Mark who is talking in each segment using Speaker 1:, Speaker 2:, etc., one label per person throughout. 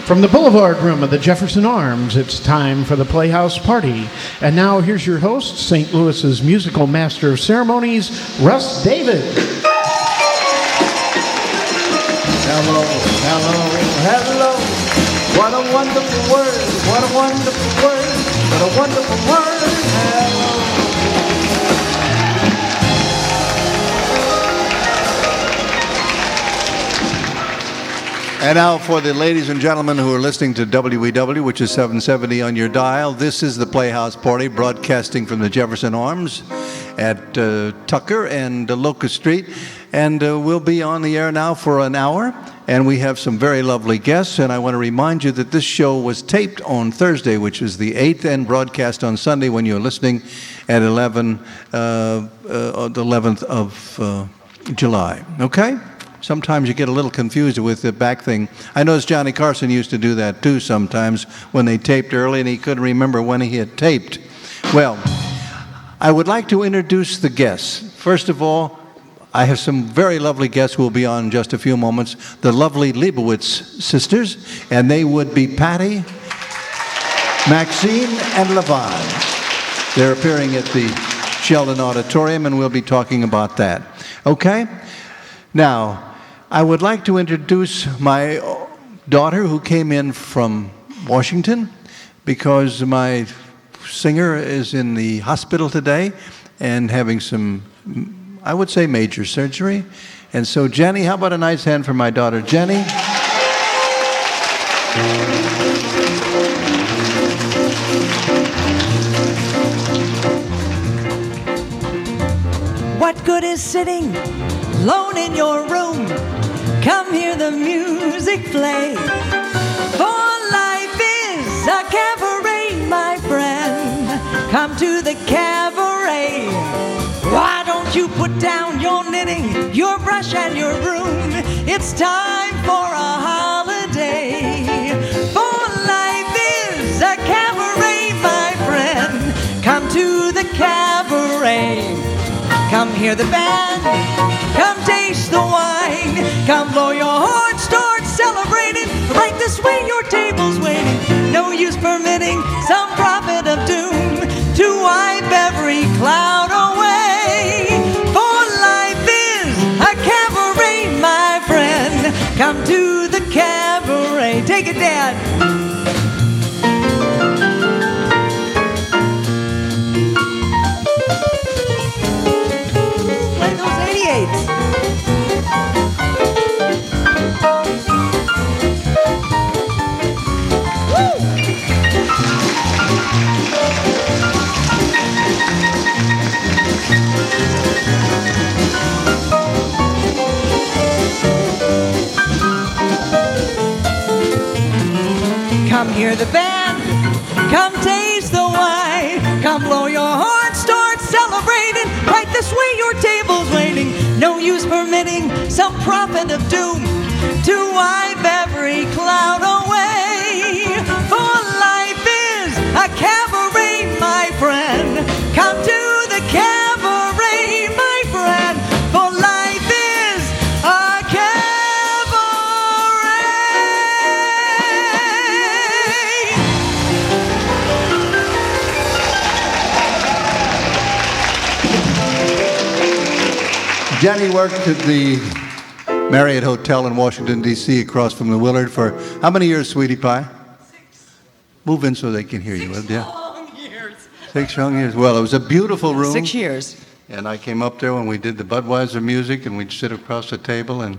Speaker 1: From the Boulevard Room of the Jefferson Arms, it's time for the Playhouse Party. And now here's your host, St. Louis's musical master of ceremonies, Russ David.
Speaker 2: Hello, hello, hello. What a wonderful word, what a wonderful word, what a wonderful word. Hello. And now for the ladies and gentlemen who are listening to WEW, which is 770 on your dial, this is the Playhouse Party broadcasting from the Jefferson Arms at Tucker and Locust Street. And we'll be on the air now for an hour. And we have some very lovely guests. And I want to remind you that this show was taped on Thursday, which is the 8th, and broadcast on Sunday when you're listening at the 11th of July. Okay? Sometimes you get a little confused with the back thing. I noticed Johnny Carson used to do that too sometimes when they taped early and he couldn't remember when he had taped. Well, I would like to introduce the guests. First of all, I have some very lovely guests who will be on in just a few moments. The lovely Liebowitz sisters, and they would be Patty, Maxine, and Levon. They're appearing at the Sheldon Auditorium, and we'll be talking about that. Okay? Now, I would like to introduce my daughter who came in from Washington because my singer is in the hospital today and having some, I would say, major surgery. And so, Jenny, how about a nice hand for my daughter, Jenny?
Speaker 3: What good is sitting alone in your room? Come hear the music play. For life is a cabaret, my friend. Come to the cabaret. Why don't you put down your knitting, your brush and your broom? It's time for a holiday. For life is a cabaret, my friend. Come to the cabaret. Come hear the band, come taste the wine, come blow your horn, start celebrating. Right this way, your table's waiting. No use permitting some prophet of doom to wipe every cloud away. For life is a cabaret, my friend. Come to the cabaret. Take it, Dad. Come hear the band, come taste the wine, come blow your horn, start celebrating. Right this way, your table's waiting. No use permitting some prophet of doom to wipe every cloud away. For life is a cabaret, my friend. Come to the cabaret, my friend. For life is a cabaret.
Speaker 2: Jenny worked at the Marriott Hotel in Washington, D.C., across from the Willard for how many years, sweetie pie?
Speaker 3: 6.
Speaker 2: Move in so they can hear you.
Speaker 3: 6
Speaker 2: Yeah.
Speaker 3: long years.
Speaker 2: 6 long years. Well, it was a beautiful room.
Speaker 3: 6 years.
Speaker 2: And I came up there when we did the Budweiser music, and we'd sit across the table, and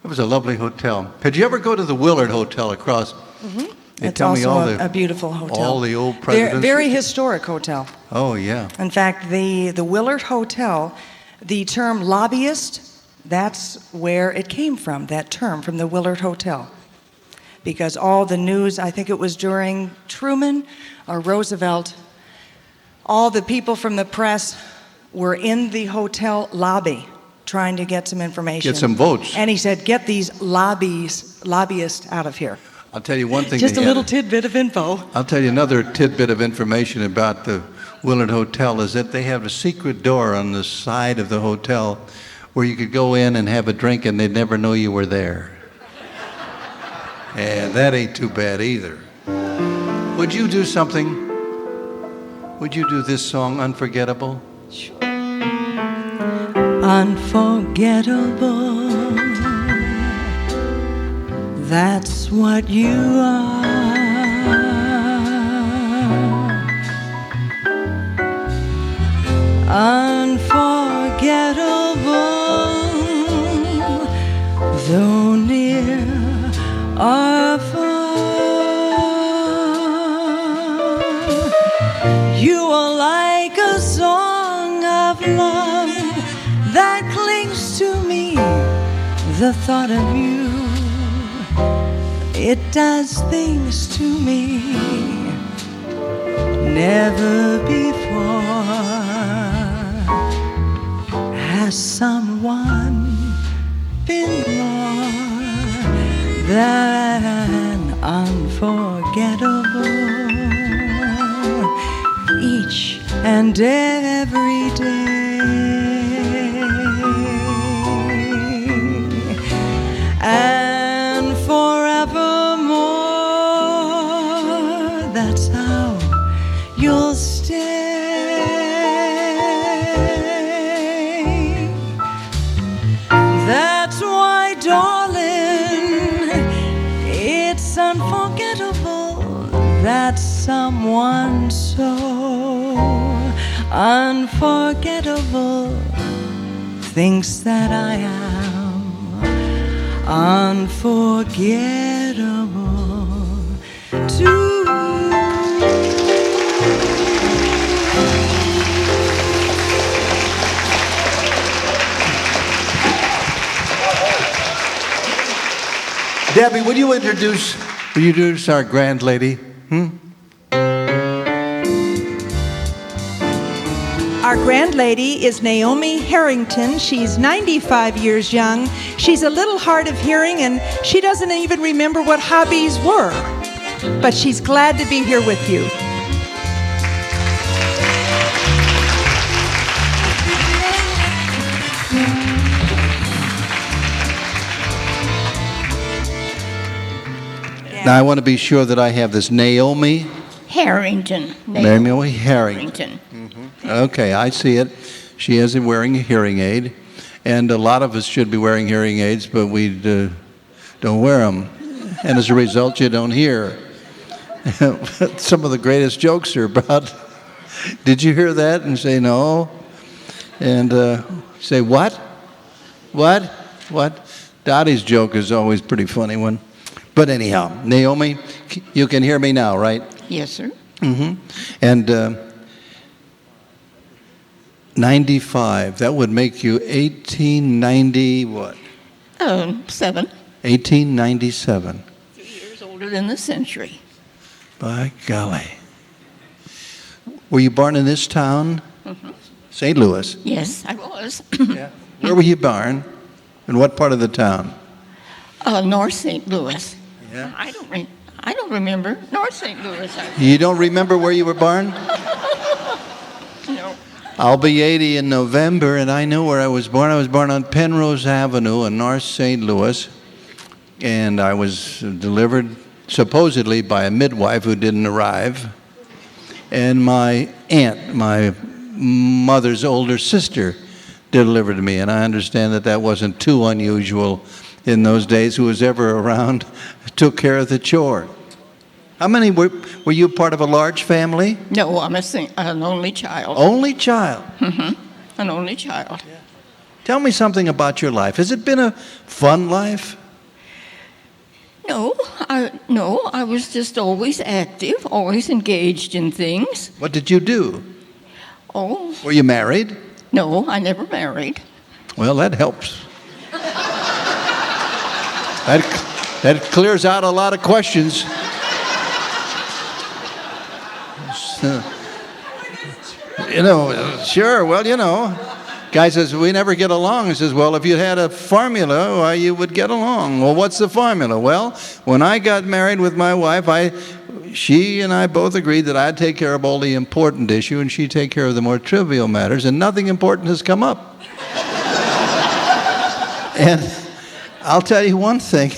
Speaker 2: it was a lovely hotel. Did you ever go to the Willard Hotel across?
Speaker 3: Mm-hmm.
Speaker 2: They
Speaker 3: It's
Speaker 2: tell
Speaker 3: also
Speaker 2: me all the,
Speaker 3: a beautiful hotel.
Speaker 2: all the old presidents.
Speaker 3: Very historic hotel.
Speaker 2: Oh, yeah.
Speaker 3: In fact, the Willard Hotel, the term lobbyist, that's where it came from, that term, from the Willard Hotel. Because all the news, I think it was during Truman or Roosevelt, all the people from the press were in the hotel lobby trying to get some information.
Speaker 2: Get some votes.
Speaker 3: And he said, get these lobbyists out of here.
Speaker 2: I'll tell you one thing.
Speaker 3: Just a little tidbit of info.
Speaker 2: I'll tell you another tidbit of information about the Willard Hotel is that they have a secret door on the side of the hotel where you could go in and have a drink and they'd never know you were there. And that ain't too bad either. Would you do something? Would you do this song, Unforgettable?
Speaker 3: Sure. Unforgettable, that's what you are. Unforgettable, though near or far, you are like a song of love that clings to me. The thought of you, it does things to me never before has someone been more than unforgettable each and every day. And forevermore, that's how you'll stay. That's why, darling, it's unforgettable that someone so unforgettable thinks that I am unforgettable too.
Speaker 2: Debbie, would you introduce our grand lady?
Speaker 4: Our grand lady is Naomi Harrington. She's 95 years young. She's a little hard of hearing, and she doesn't even remember what hobbies were. But she's glad to be here with you.
Speaker 2: Now, I want to be sure that I have this Naomi
Speaker 5: Harrington.
Speaker 2: Naomi Harrington. Okay, I see it. She isn't wearing a hearing aid, and a lot of us should be wearing hearing aids, but we don't wear them, and as a result, you don't hear. Some of the greatest jokes are about, did you hear that? And say, no. And say, what? What? What? Dottie's joke is always a pretty funny one. But anyhow, Naomi, you can hear me now, right?
Speaker 5: Yes, sir.
Speaker 2: And 95, that would make you 1890 what?
Speaker 5: 7.
Speaker 2: 1897.
Speaker 5: 3 years older than the century.
Speaker 2: By golly. Were you born in this town? St. Louis?
Speaker 5: Yes, I was.
Speaker 2: Yeah. Where were you born? In what part of the town?
Speaker 5: North St. Louis.
Speaker 2: Yeah.
Speaker 5: I don't remember North St. Louis.
Speaker 2: You don't remember where you were born?
Speaker 5: No.
Speaker 2: I'll be 80 in November, and I know where I was born. I was born on Penrose Avenue in North St. Louis, and I was delivered supposedly by a midwife who didn't arrive, and my aunt, my mother's older sister, delivered me, and I understand that wasn't too unusual in those days. Who was ever around took care of the chore. How many were you part of a large family?
Speaker 5: No, I'm an only child.
Speaker 2: Only child?
Speaker 5: An only child.
Speaker 2: Yeah. Tell me something about your life. Has it been a fun life?
Speaker 5: No, I was just always active, always engaged in things.
Speaker 2: What did you do?
Speaker 5: Oh.
Speaker 2: Were you married?
Speaker 5: No, I never married.
Speaker 2: Well, that helps. That clears out a lot of questions. Sure, well, Guy says, we never get along. He says, well, if you had a formula, why you would get along. Well, what's the formula? Well, when I got married with my wife, she and I both agreed that I'd take care of all the important issue and she'd take care of the more trivial matters, and nothing important has come up. And I'll tell you one thing.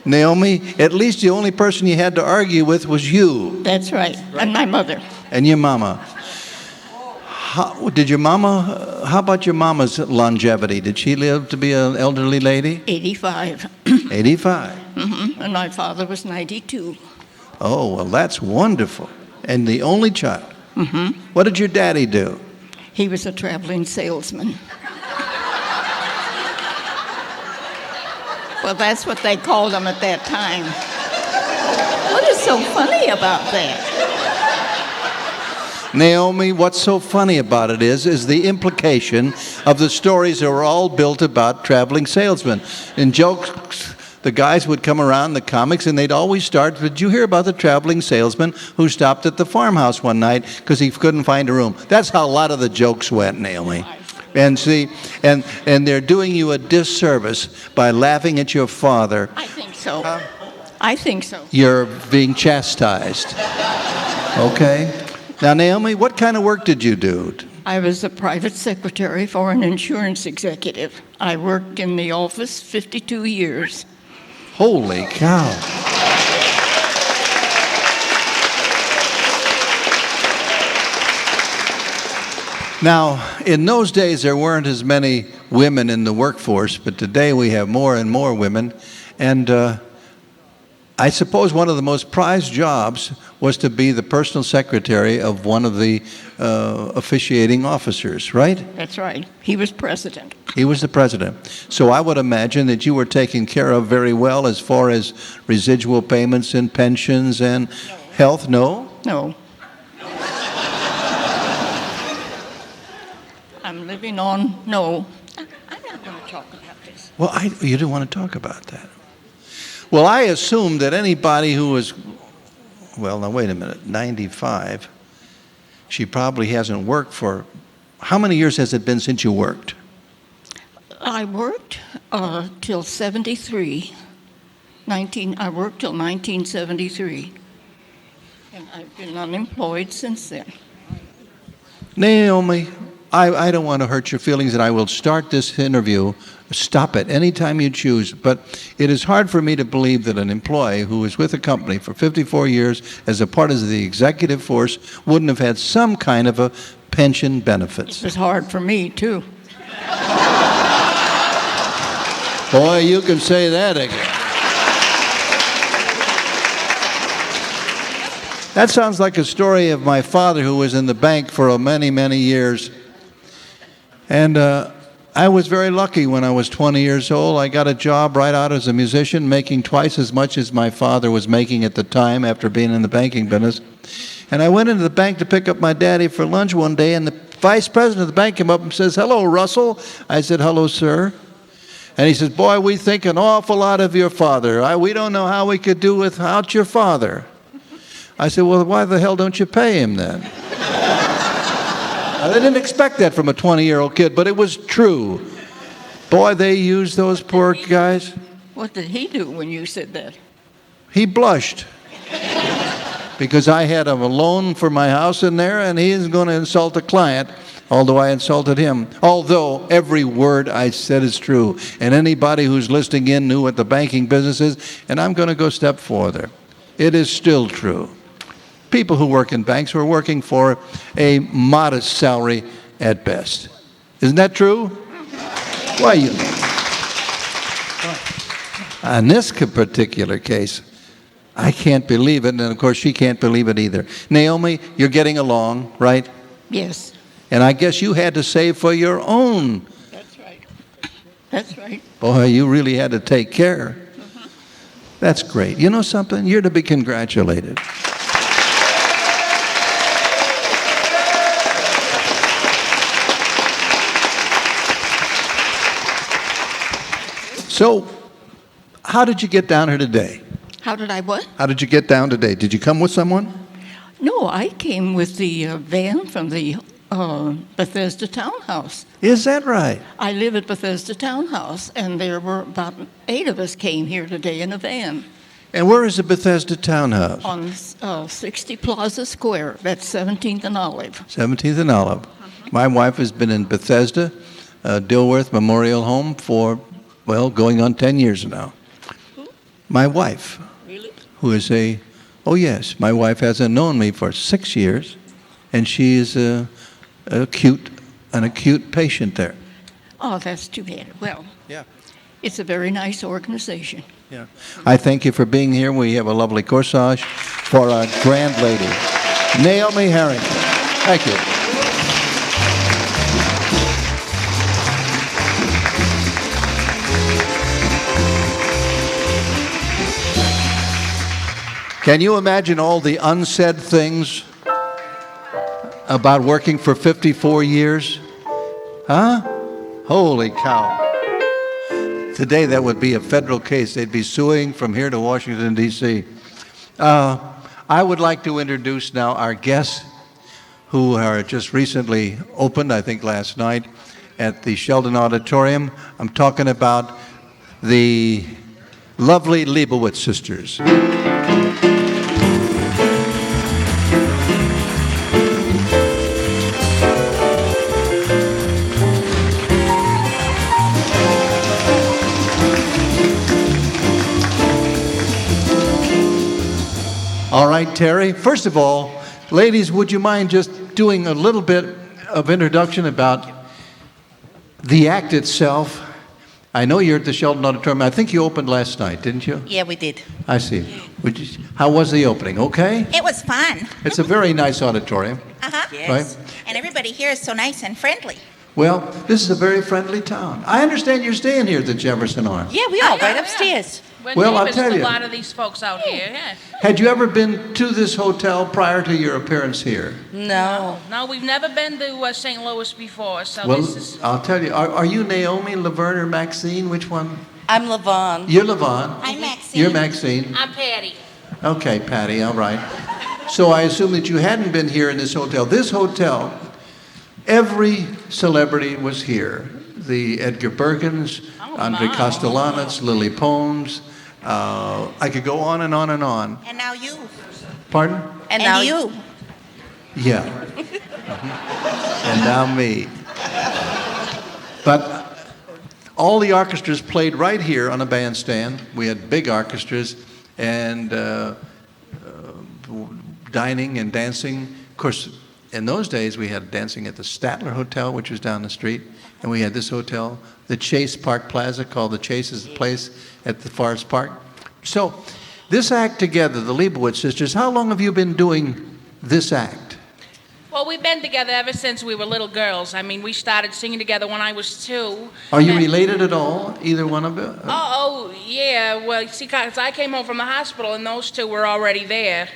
Speaker 2: Naomi, at least the only person you had to argue with was you.
Speaker 5: That's right. And my mother.
Speaker 2: And your mama. How about your mama's longevity? Did she live to be an elderly lady?
Speaker 5: 85.
Speaker 2: 85.
Speaker 5: And my father was 92.
Speaker 2: Oh, well, that's wonderful. And the only child. What did your daddy do?
Speaker 5: He was a traveling salesman. Well, that's what they called him at that time. What is so funny about that?
Speaker 2: Naomi, what's so funny about it is the implication of the stories that were all built about traveling salesmen. In jokes, the guys would come around, the comics, and they'd always start, did you hear about the traveling salesman who stopped at the farmhouse one night because he couldn't find a room? That's how a lot of the jokes went, Naomi. And see, and they're doing you a disservice by laughing at your father.
Speaker 5: I think so. I think so.
Speaker 2: You're being chastised. Okay? Now, Naomi, what kind of work did you do?
Speaker 5: I was a private secretary for an insurance executive. I worked in the office 52 years.
Speaker 2: Holy cow. Now, in those days, there weren't as many women in the workforce, but today we have more and more women. And I suppose one of the most prized jobs was to be the personal secretary of one of the officiating officers, right?
Speaker 5: That's right. He was president.
Speaker 2: He was the president. So I would imagine that you were taken care of very well as far as residual payments and pensions and health, no?
Speaker 5: No. I'm living on, no. I'm not going to talk about this.
Speaker 2: Well, you didn't want to talk about that. Well, I assume that anybody who was, well, now wait a minute, 95, she probably hasn't worked for, how many years has it been since you worked?
Speaker 5: I worked till 73. I worked till 1973. And I've been unemployed since then.
Speaker 2: Naomi, I don't want to hurt your feelings, and I will start this interview. Stop it anytime you choose. But it is hard for me to believe that an employee who was with a company for 54 years as a part of the executive force wouldn't have had some kind of a pension benefits.
Speaker 5: It was hard for me, too.
Speaker 2: Boy, you can say that again. That sounds like a story of my father who was in the bank for many, many years. And I was very lucky when I was 20 years old. I got a job right out as a musician, making twice as much as my father was making at the time after being in the banking business. And I went into the bank to pick up my daddy for lunch one day, and the vice president of the bank came up and says, "Hello, Russell." I said, "Hello, sir." And he says, "Boy, we think an awful lot of your father. We don't know how we could do without your father." I said, "Well, why the hell don't you pay him then?" I didn't expect that from a 20-year-old kid, but it was true. Boy, they used those poor guys.
Speaker 5: What did he do when you said that?
Speaker 2: He blushed because I had a loan for my house in there, and he isn't going to insult a client, although I insulted him. Although every word I said is true, and anybody who's listening in knew what the banking business is, and I'm going to go a step further. It is still true. People who work in banks were working for a modest salary at best. Isn't that true? Why, you know. In this particular case, I can't believe it, and of course she can't believe it either. Naomi, you're getting along, right?
Speaker 5: Yes.
Speaker 2: And I guess you had to save for your own.
Speaker 5: That's right. That's right.
Speaker 2: Boy, you really had to take care. That's great. You know something? You're to be congratulated. So, how did you get down here today?
Speaker 5: How did I what?
Speaker 2: How did you get down today? Did you come with someone?
Speaker 5: No, I came with the van from the Bethesda Townhouse.
Speaker 2: Is that right?
Speaker 5: I live at Bethesda Townhouse, and there were about 8 of us came here today in a van.
Speaker 2: And where is the Bethesda Townhouse?
Speaker 5: On 60 Plaza Square. That's 17th and Olive.
Speaker 2: 17th and Olive. My wife has been in Bethesda, Dilworth Memorial Home for, well, going on 10 years now. My wife.
Speaker 5: Really?
Speaker 2: Who is oh yes, my wife hasn't known me for 6 years, and she is an acute patient there.
Speaker 5: Oh, that's too bad. Well,
Speaker 2: Yeah.
Speaker 5: it's a very nice organization.
Speaker 2: Yeah. I thank you for being here. We have a lovely corsage for our grand lady, Naomi Harrington. Thank you. Can you imagine all the unsaid things about working for 54 years? Huh? Holy cow. Today that would be a federal case. They'd be suing from here to Washington, D.C. I would like to introduce now our guests who are just recently opened, I think last night, at the Sheldon Auditorium. I'm talking about the lovely Liebowitz sisters. All right, Terry. First of all, ladies, would you mind just doing a little bit of introduction about the act itself? I know you're at the Sheldon Auditorium. I think you opened last night, didn't you?
Speaker 6: Yeah, we did.
Speaker 2: I see. How was the opening? Okay?
Speaker 6: It was fun.
Speaker 2: It's a very nice auditorium.
Speaker 6: Uh-huh.
Speaker 2: Yes. Right?
Speaker 6: And everybody here is so nice and friendly.
Speaker 2: Well, this is a very friendly town. I understand you're staying here at the Jefferson Arms.
Speaker 6: Yeah, we are right upstairs.
Speaker 2: Well, I'll tell you.
Speaker 7: A lot of these folks out here, yeah.
Speaker 2: Had you ever been to this hotel prior to your appearance here?
Speaker 6: No.
Speaker 7: No, we've never been to St. Louis before, so
Speaker 2: Well,
Speaker 7: this is...
Speaker 2: I'll tell you. Are you Naomi, Laverne, or Maxine? Which one?
Speaker 6: I'm Levon.
Speaker 2: You're Laverne.
Speaker 6: I'm Maxine.
Speaker 2: You're Maxine.
Speaker 7: I'm Patty.
Speaker 2: Okay, Patty, all right. So I assume that you hadn't been here in this hotel. This hotel, every celebrity was here. The Edgar Bergens, Andre
Speaker 7: my.
Speaker 2: Castellanos, Lily Pomes. I could go on and on and on.
Speaker 6: And now you.
Speaker 2: Pardon?
Speaker 6: And now you.
Speaker 2: Yeah. And now me. But all the orchestras played right here on a bandstand. We had big orchestras and dining and dancing. Of course, in those days, we had dancing at the Statler Hotel, which was down the street, and we had this hotel, the Chase Park Plaza, called the Chase is the place at the Forest Park. So this act together, the Liebowitz sisters, how long have you been doing this act?
Speaker 7: Well, we've been together ever since we were little girls. I mean, we started singing together when I was 2.
Speaker 2: Are you
Speaker 7: And-
Speaker 2: related at all, either one of you?
Speaker 7: Oh, yeah. Well, see, 'cause I came home from the hospital and those two were already there.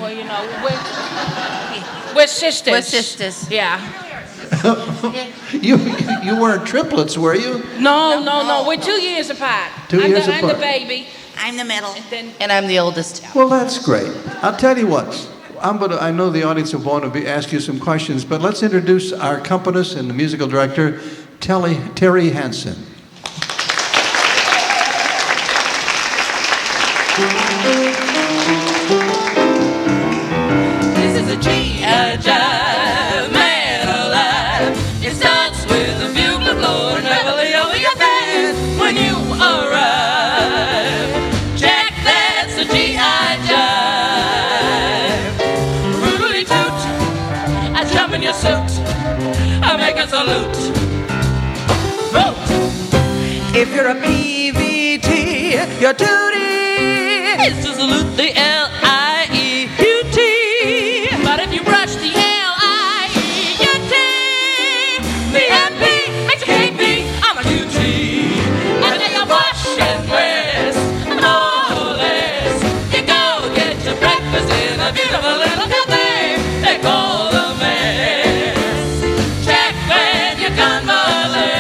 Speaker 7: Well, you know, we're sisters.
Speaker 6: We're sisters.
Speaker 7: Yeah.
Speaker 2: You weren't triplets, were you?
Speaker 7: No. We're 2 years apart.
Speaker 2: 2 years
Speaker 7: I'm the
Speaker 2: apart.
Speaker 7: baby.
Speaker 6: I'm the middle.
Speaker 7: And then
Speaker 6: And I'm the oldest.
Speaker 2: Well, that's great. I'll tell you what. I know the audience will want to ask you some questions, but let's introduce our accompanist and the musical director, Terry Hansen.
Speaker 8: This is a G.I. Jive man alive. It starts with a bugle blowing heavily over your bed when you arrive. Jack, that's a G.I. Jive. Roodly toot, I jump in your suit, I make a salute. Vote.
Speaker 3: If you're a PVT, your duty
Speaker 8: It's to salute the L-I-E-U-T. But if you brush the L-I-E-U-T, the M-P-H-K-P, I'm a Q-T. And then you wash and dress, more or less. You go get your breakfast in a beautiful little cafe they call the mess. Check when you convalesce.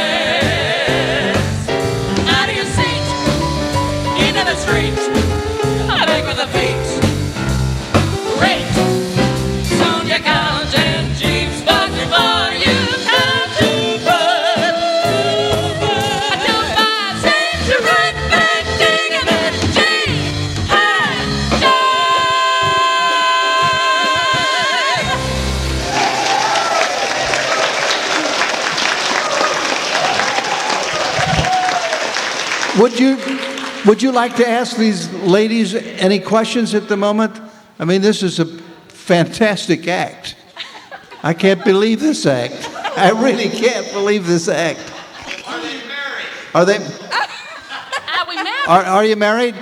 Speaker 8: Out of your seat, into the street. I make with the feet. Great. Soon you're counting jeeps, but before you come to put 2, 5 cents, you're right back digging it. G-I Jive.
Speaker 2: Would you Would you like to ask these ladies any questions at the moment? I mean, this is a fantastic act. I can't believe this act. I really can't believe this act. Are they married?
Speaker 7: Are we married?
Speaker 2: Are you married?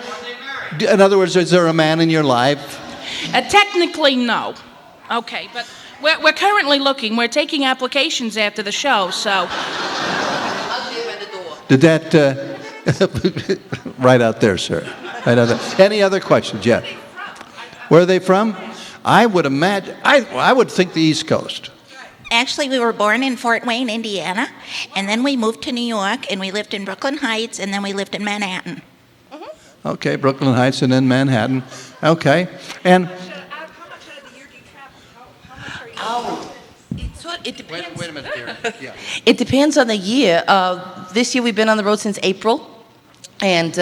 Speaker 2: In other words, is there a man in your life?
Speaker 7: Technically, no. Okay, but we're currently looking. We're taking applications after the show, so.
Speaker 2: Did that, right out there, sir. Right out there. Any other questions? Yeah. Where are they from? I would imagine, I would think the East Coast.
Speaker 6: Actually, we were born in Fort Wayne, Indiana, and then we moved to New York, and we lived in Brooklyn Heights, and then we lived in Manhattan.
Speaker 2: Okay, Brooklyn Heights and then Manhattan. Okay. And
Speaker 9: It depends.
Speaker 2: wait a minute, dear. Yeah.
Speaker 9: It depends on the year. This year we've been on the road since April, and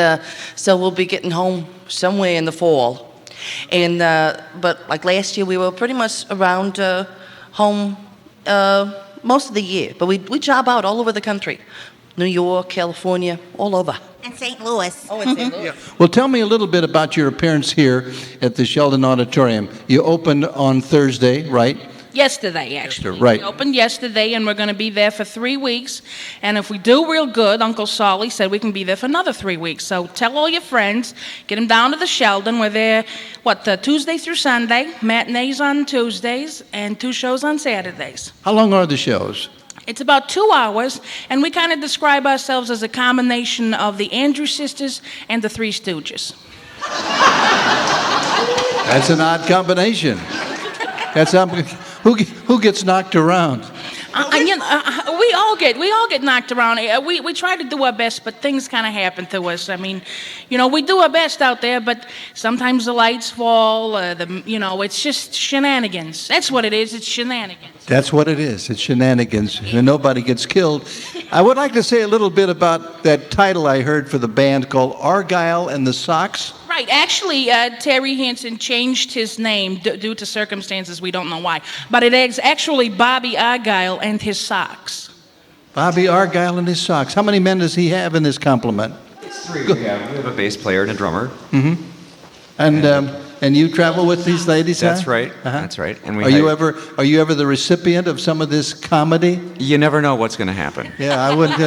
Speaker 9: so we'll be getting home somewhere in the fall. And but like last year, we were pretty much around home most of the year. But we job out all over the country, New York, California, all over.
Speaker 6: And St. Louis.
Speaker 9: Oh, in St. Louis.
Speaker 2: Well, tell me a little bit about your appearance here at the Sheldon Auditorium. You opened on Thursday, right?
Speaker 7: Yesterday, actually.
Speaker 2: Right.
Speaker 7: We opened yesterday, and we're going to be there for 3 weeks. And if we do real good, Uncle Solly said we can be there for another 3 weeks. So tell all your friends, get them down to the Sheldon. We're there, Tuesday through Sunday, matinees on Tuesdays, and 2 shows on Saturdays.
Speaker 2: How long are the shows?
Speaker 7: It's about 2 hours, and we kind of describe ourselves as a combination of the Andrews Sisters and the Three Stooges.
Speaker 2: That's an odd combination. That's who gets knocked around?
Speaker 7: We all get knocked around. We try to do our best, but things kind of happen to us. I mean, we do our best out there, but sometimes the lights fall. It's just shenanigans. That's what it is. It's shenanigans.
Speaker 2: That's what it is. It's shenanigans, and nobody gets killed. I would like to say a little bit about that title I heard for the band called Argyle and the Sox.
Speaker 7: Right. Actually, Terry Hansen changed his name due to circumstances we don't know why. But it is actually Bobby Argyle and his Sox.
Speaker 2: Bobby Argyle and his Sox. How many men does he have in this complement?
Speaker 10: It's 3. We have a bass player and a drummer.
Speaker 2: Mm-hmm. And you travel with these ladies?
Speaker 10: That's
Speaker 2: huh?
Speaker 10: right.
Speaker 2: Uh-huh.
Speaker 10: That's right. And
Speaker 2: Are you ever the recipient of some of this comedy?
Speaker 10: You never know what's going to happen.
Speaker 2: Yeah, I wouldn't.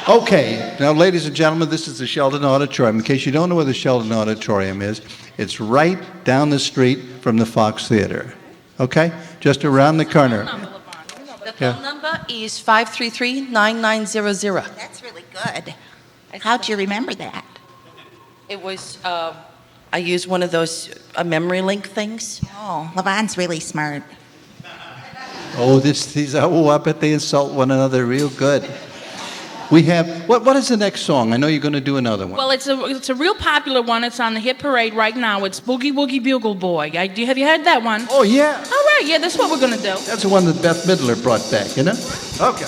Speaker 2: Okay, now, ladies and gentlemen, this is the Sheldon Auditorium. In case you don't know where the Sheldon Auditorium is, it's right down the street from the Fox Theater. Okay, just around the corner.
Speaker 9: The phone number is 533-9900.
Speaker 6: That's really good. How'd you remember that?
Speaker 9: It was, I used one of those memory link things.
Speaker 6: Oh, Levon's really smart.
Speaker 2: Oh, I bet they insult one another real good. We have, what is the next song? I know you're going to do another one.
Speaker 7: Well, it's a real popular one. It's on the hit parade right now. It's Boogie Woogie Bugle Boy. Have you heard that one?
Speaker 2: Oh, yeah.
Speaker 7: All right, yeah, that's what we're going to do.
Speaker 2: That's the one that Beth Midler brought back, you know? Okay.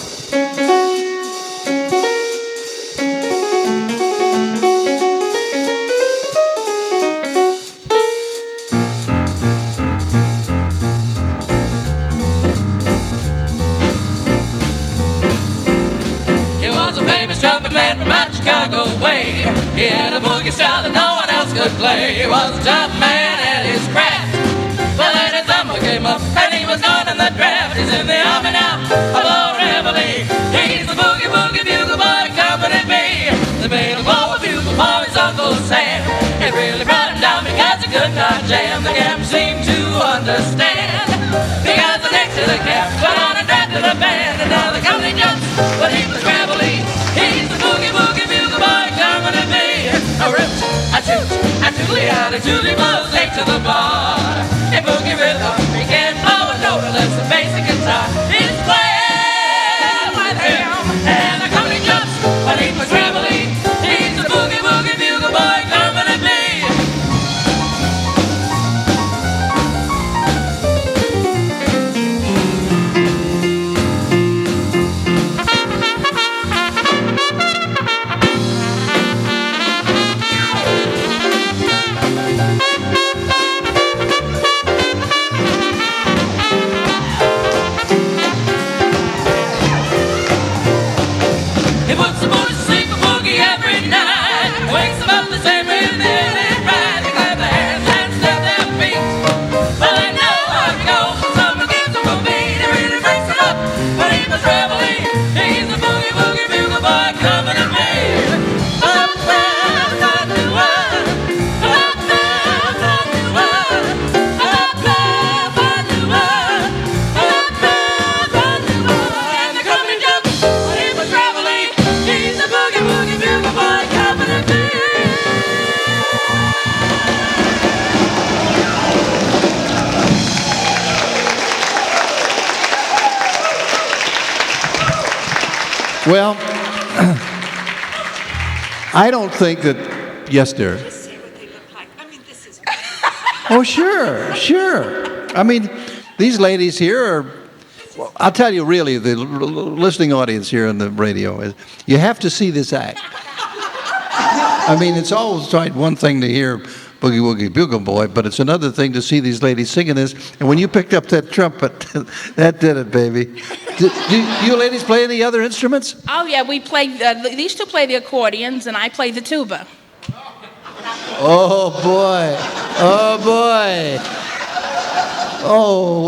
Speaker 8: Trumpet man from out Chicago way. He had a boogie style that no one else could play. He was a tough man at his craft. Well, then his summer came up and he was gone in the draft. He's in the army now, a low reveille. He's the boogie woogie bugle boy, company B. They made a blow a bugle for his Uncle Sam. It really brought him down because he could not jam. The cap seemed to understand. Because the next to the cap went on and drafted a band. And now the company jumps, but he was gravelly. He's the boogie woogie bugle boy coming to me. A rip, a toot, a toolie out, a toolie blows late to the bar. In boogie rhythm, he can't blow a note unless the basic guitar is playing with him. And the company jumps, but he was gravelly. He's the boogie woogie bugle boy coming to me.
Speaker 2: Well, I don't think that. Yes, dear. Oh, sure. I mean, these ladies here are. Well, I'll tell you, really, the listening audience here on the radio is. You have to see this act. I mean, it's always one thing to hear Boogie Woogie Bugle Boy, but it's another thing to see these ladies singing this. And when you picked up that trumpet, that did it, baby. Do you ladies play any other instruments?
Speaker 7: Oh, yeah, we play, these two play the accordions, and I play the tuba.
Speaker 2: Oh, boy. Oh,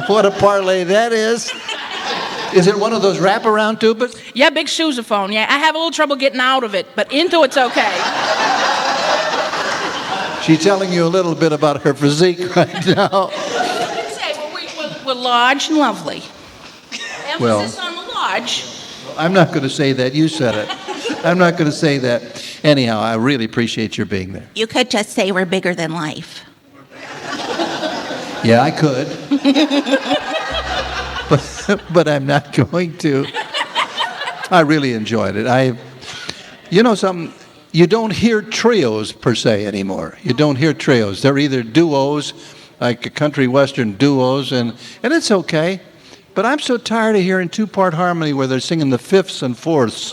Speaker 2: what a parlay that is. Is it one of those wraparound tubas?
Speaker 7: Yeah, big sousaphone. Yeah, I have a little trouble getting out of it, but into it's okay.
Speaker 2: She's telling you a little bit about her physique right now.
Speaker 7: We're large and lovely.
Speaker 2: Well,
Speaker 7: Emphasis on the large.
Speaker 2: I'm not going to say that. You said it. I'm not going to say that. Anyhow, I really appreciate your being there.
Speaker 6: You could just say we're bigger than life.
Speaker 2: Yeah, I could. But I'm not going to. I really enjoyed it. You know something? You don't hear trios per se anymore. You don't hear trios. They're either duos, like country western duos, and it's okay. But I'm so tired of hearing two-part harmony where they're singing the fifths and fourths.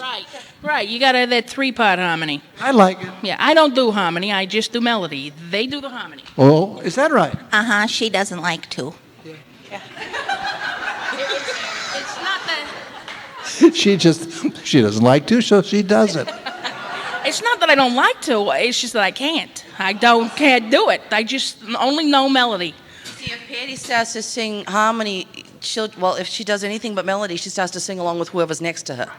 Speaker 7: Right. You got to have that three-part harmony.
Speaker 2: I like it.
Speaker 7: Yeah, I don't do harmony. I just do melody. They do the harmony.
Speaker 2: Oh, is that right?
Speaker 6: Uh-huh, she doesn't like to.
Speaker 7: It's not that.
Speaker 2: She doesn't like to, so she does it.
Speaker 7: It's not that I don't like to. It's just that I can't. Can't do it. I just only know melody.
Speaker 9: See, if Patty starts to sing harmony, if she does anything but melody, she starts to sing along with whoever's next to her.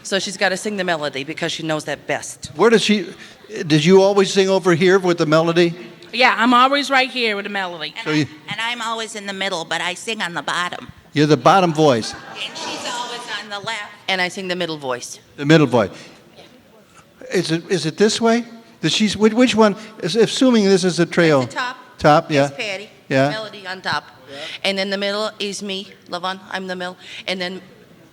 Speaker 9: So she's got to sing the melody because she knows that best.
Speaker 2: Did you always sing over here with the melody?
Speaker 7: Yeah, I'm always right here with the melody.
Speaker 6: And I'm always in the middle, but I sing on the bottom.
Speaker 2: You're the bottom voice.
Speaker 6: And she's always on the left.
Speaker 9: And I sing the middle voice.
Speaker 2: The middle voice. Is it this way? Which one? Assuming this is a trio.
Speaker 9: At the top.
Speaker 2: Top, yeah.
Speaker 9: It's Patty.
Speaker 2: Yeah.
Speaker 9: Melody on top. Yeah. And then the middle is me, Lavon. I'm the middle. And then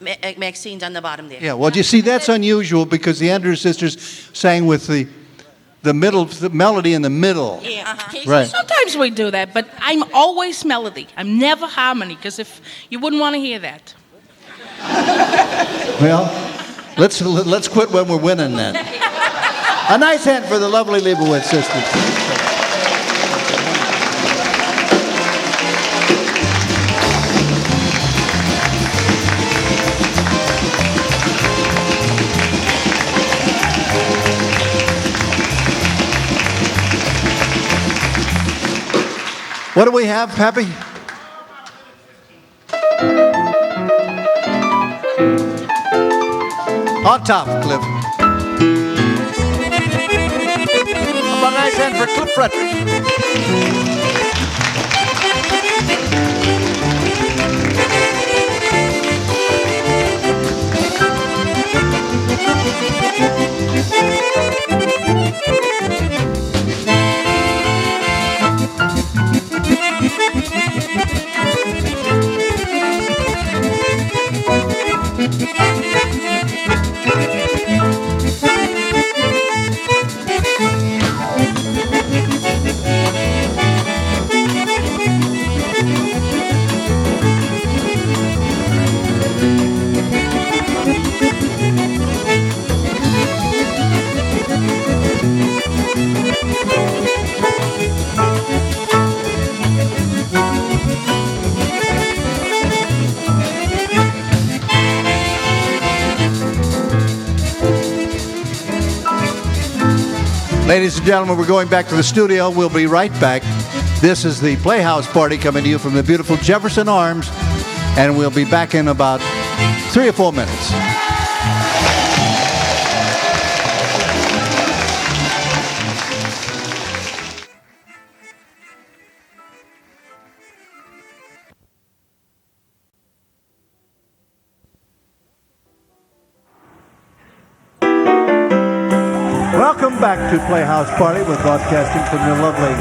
Speaker 9: Maxine's on the bottom there.
Speaker 2: Yeah, well, you see, that's unusual because the Andrews sisters sang with the melody in the middle.
Speaker 7: Yeah. Uh-huh.
Speaker 2: Right.
Speaker 7: Sometimes we do that, but I'm always melody. I'm never harmony, because if you wouldn't want to hear that.
Speaker 2: Well, let's quit when we're winning then. A nice hand for the lovely Liebowitz sisters. What do we have, Pappy? On top, Cliff. How about a nice hand for Cliff Fredrickson? Ladies and gentlemen, we're going back to the studio. We'll be right back. This is the Playhouse Party coming to you from the beautiful Jefferson Arms, and we'll be back in about 3 or 4 minutes. Welcome back to Playhouse Party. We're broadcasting from the lovely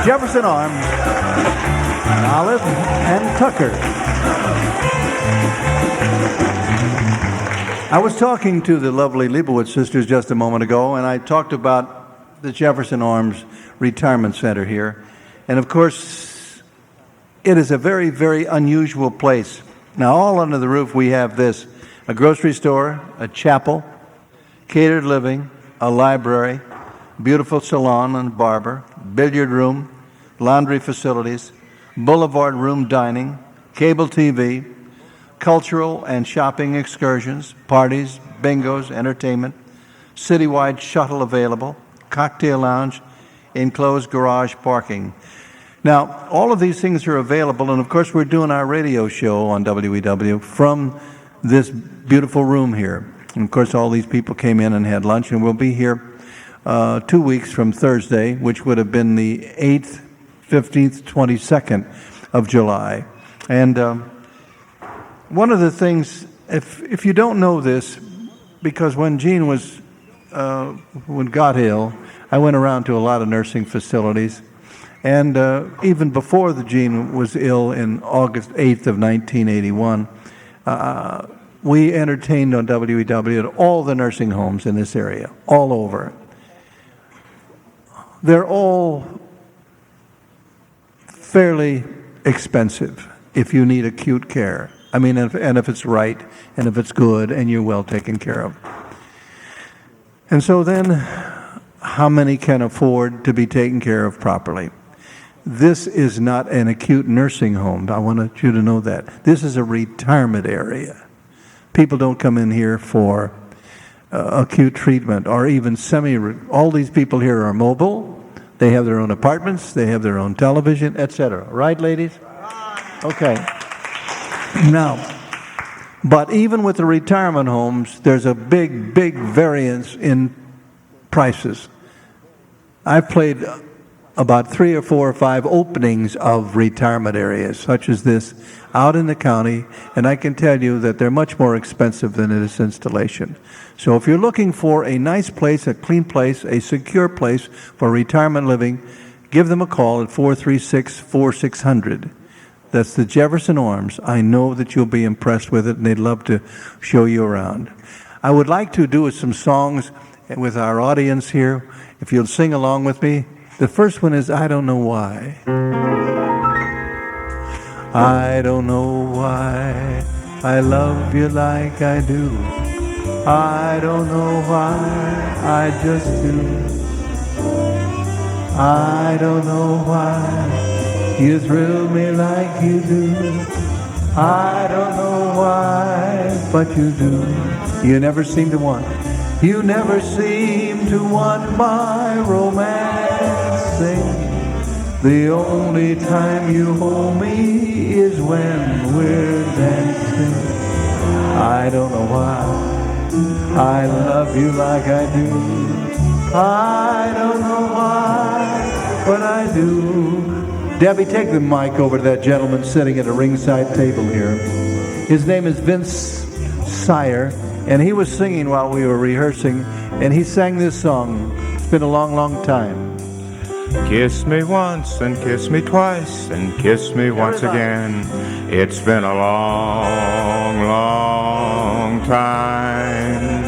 Speaker 2: Jefferson Arms, Olive and Tucker. I was talking to the lovely Liebowitz sisters just a moment ago, and I talked about the Jefferson Arms Retirement Center here. And of course, it is a very, very unusual place. Now, all under the roof, we have this: a grocery store, a chapel, catered living, a library, beautiful salon and barber, billiard room, laundry facilities, boulevard room dining, cable TV, cultural and shopping excursions, parties, bingos, entertainment, citywide shuttle available, cocktail lounge, enclosed garage parking. Now, all of these things are available, and of course we're doing our radio show on WEW from this beautiful room here. And of course all these people came in and had lunch, and we'll be here 2 weeks from Thursday, which would have been the 8th, 15th, 22nd of July. And one of the things, if you don't know this, because when Jean got ill, I went around to a lot of nursing facilities, and even before the Jean was ill in August 8th of 1981, we entertained on WEW at all the nursing homes in this area, all over. They're all fairly expensive if you need acute care. I mean, and if it's right, and if it's good, and you're well taken care of. And so then, how many can afford to be taken care of properly? This is not an acute nursing home. I want you to know that. This is a retirement area. People don't come in here for acute treatment or even all these people here are mobile. They have their own apartments. They have their own television, etc. Right, ladies? Okay. Now, but even with the retirement homes, there's a big, big variance in prices. I've played about 3 or 4 or 5 openings of retirement areas, such as this, out in the county, and I can tell you that they're much more expensive than this installation. So if you're looking for a nice place, a clean place, a secure place for retirement living, give them a call at 436-4600. That's the Jefferson Arms. I know that you'll be impressed with it, and they'd love to show you around. I would like to do some songs with our audience here. If you'll sing along with me. The first one is I Don't Know Why. I don't know why I love you like I do. I don't know why, I just do. I don't know why you thrill me like you do. I don't know why, but you do. You never seem to want. You never seem to want my romancing. The only time you hold me is when we're dancing. I don't know why I love you like I do. I don't know why, but I do. Debbie, take the mic over to that gentleman sitting at a ringside table here. His name is Vince Syer, and he was singing while we were rehearsing, and he sang this song. It's been a long, long time.
Speaker 11: Kiss me once and kiss me twice and kiss me once again. It's been a long, long time.